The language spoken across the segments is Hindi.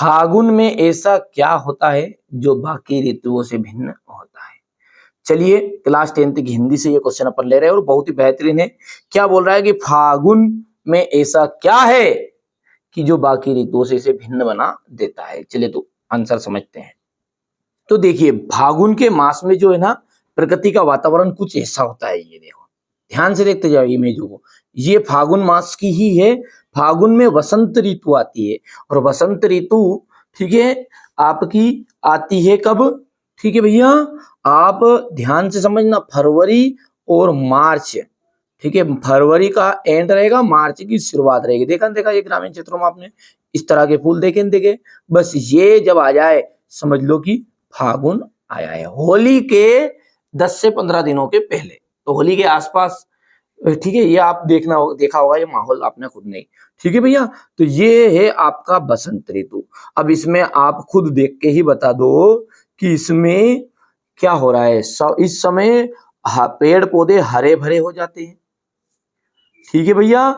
फागुन में ऐसा क्या होता है जो बाकी ऋतुओं से भिन्न होता है। चलिए क्लास 10 की हिंदी से ये क्वेश्चन अपन ले रहे हैं और बहुत ही बेहतरीन है। क्या बोल रहा है कि फागुन में ऐसा क्या है कि जो बाकी ऋतुओं से इसे भिन्न बना देता है। चलिए तो आंसर समझते हैं। तो देखिए फागुन के मास में जो है ना प्रकृति का वातावरण कुछ ऐसा होता है। ये देखो ध्यान से देखते जाओ इमेजों को। ये फागुन मास की ही है। फागुन में वसंत ऋतु आती है और वसंत ऋतु ठीक है आपकी आती है कब? ठीक है भैया आप ध्यान से समझना, फरवरी और मार्च। ठीक है फरवरी का एंड रहेगा, मार्च की शुरुआत रहेगी। देखा ये ग्रामीण क्षेत्रों में आपने इस तरह के फूल देखे। बस ये जब आ जाए समझ लो कि फागुन आया है। होली के 10 से 15 दिनों के पहले, तो होली के आसपास ठीक है। ये आप देखा होगा ये माहौल आपने खुद नहीं। ठीक है भैया, तो ये है आपका बसंत ऋतु। अब इसमें आप खुद देख के ही बता दो कि इसमें क्या हो रहा है। इस समय पेड़ पौधे हरे भरे हो जाते हैं। ठीक है भैया,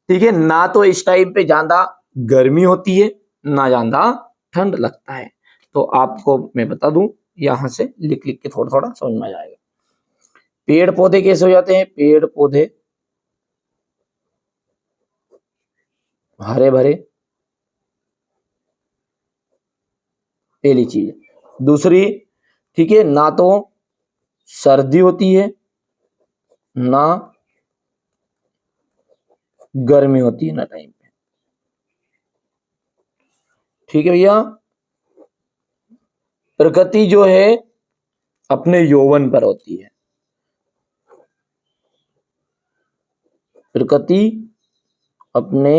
ठीक है ना। तो इस टाइम पे ज्यादा गर्मी होती है ना ज्यादा ठंड लगता है। तो आपको मैं बता दूं, यहां से लिख के थोड़ा थोड़ा समझ में आ जाएगा। पेड़ पौधे कैसे हो जाते हैं? पेड़ पौधे हरे भरे, पहली चीज। दूसरी ठीक है ना तो सर्दी होती है ना गर्मी होती है ना टाइम पे। ठीक है भैया, प्रकृति जो है अपने यौवन पर होती है। प्रकृति अपने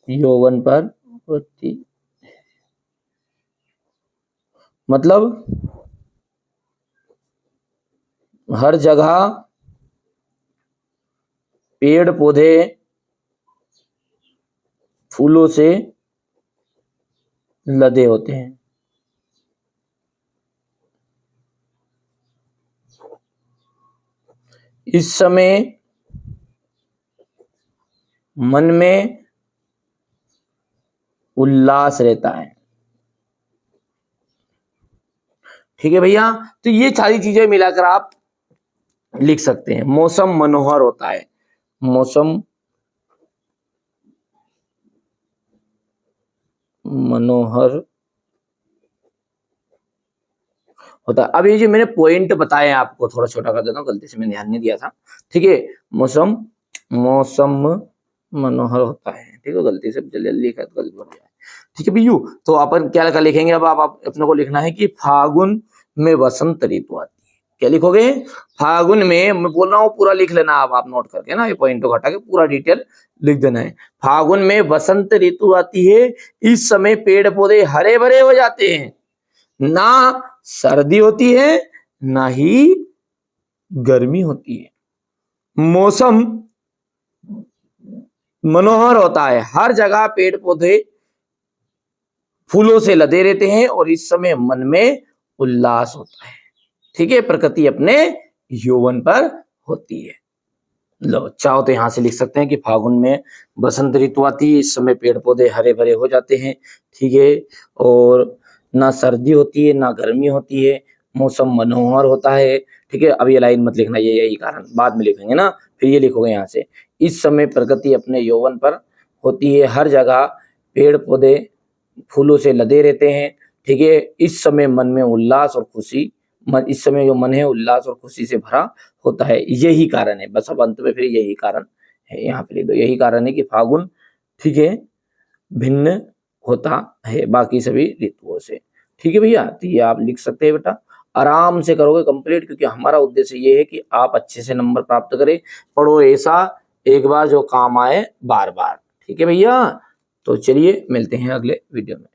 यौवन पर होती, मतलब हर जगह पेड़ पौधे फूलों से लदे होते हैं। इस समय मन में उल्लास रहता है। ठीक है भैया, तो ये सारी चीजें मिलाकर आप लिख सकते हैं। मौसम मनोहर होता है। मौसम मनोहर होता है। अब ये जो मैंने पॉइंट बताए आपको थोड़ा छोटा कर देता हूँ, गलती से मैंने ध्यान नहीं दिया था। ठीक है, मौसम मनोहर होता है। ठीक है, गलती से जल्दी लिखा तो गलती हो जाए। ठीक है भैया, तो अपन क्या लिखेंगे अब? आप अपने को लिखना है कि फागुन में वसंत ऋतु आती है। क्या लिखोगे? फागुन में, मैं बोल रहा हूँ पूरा लिख लेना। अब आप नोट करके ना ये पॉइंट को हटा के पूरा डिटेल लिख देना है। फागुन में वसंत ऋतु आती है। इस समय पेड़ पौधे हरे भरे हो जाते हैं। ना सर्दी होती है ना ही गर्मी होती है। मौसम मनोहर होता है। हर जगह पेड़ पौधे फूलों से लदे रहते हैं और इस समय मन में उल्लास होता है। ठीक है, प्रकृति अपने यौवन पर होती है। लो चाहो तो यहां से लिख सकते हैं कि फागुन में बसंत ऋतु आती है। इस समय पेड़ पौधे हरे भरे हो जाते हैं। ठीक है, और ना सर्दी होती है ना गर्मी होती है। मौसम मनोहर होता है। ठीक है, अब ये लाइन मत लिखना, ये यही कारण बाद में लिखेंगे ना। फिर ये लिखोगे यहाँ से, इस समय प्रकृति अपने यौवन पर होती है। हर जगह पेड़ पौधे फूलों से लदे रहते हैं। ठीक है, इस समय मन में उल्लास और खुशी, इस समय जो मन है उल्लास और खुशी से भरा होता है। यही कारण है। बस अब अंत में फिर यही कारण है यहाँ पे लिख दो। यही कारण है कि फागुन ठीक है भिन्न होता है बाकी सभी ऋतुओं से। ठीक है भैया, तो ये आप लिख सकते हैं बेटा। आराम से करोगे कंप्लीट, क्योंकि हमारा उद्देश्य ये है कि आप अच्छे से नंबर प्राप्त करें। पढ़ो ऐसा एक बार जो काम आए बार बार। ठीक है भैया, तो चलिए मिलते हैं अगले वीडियो में।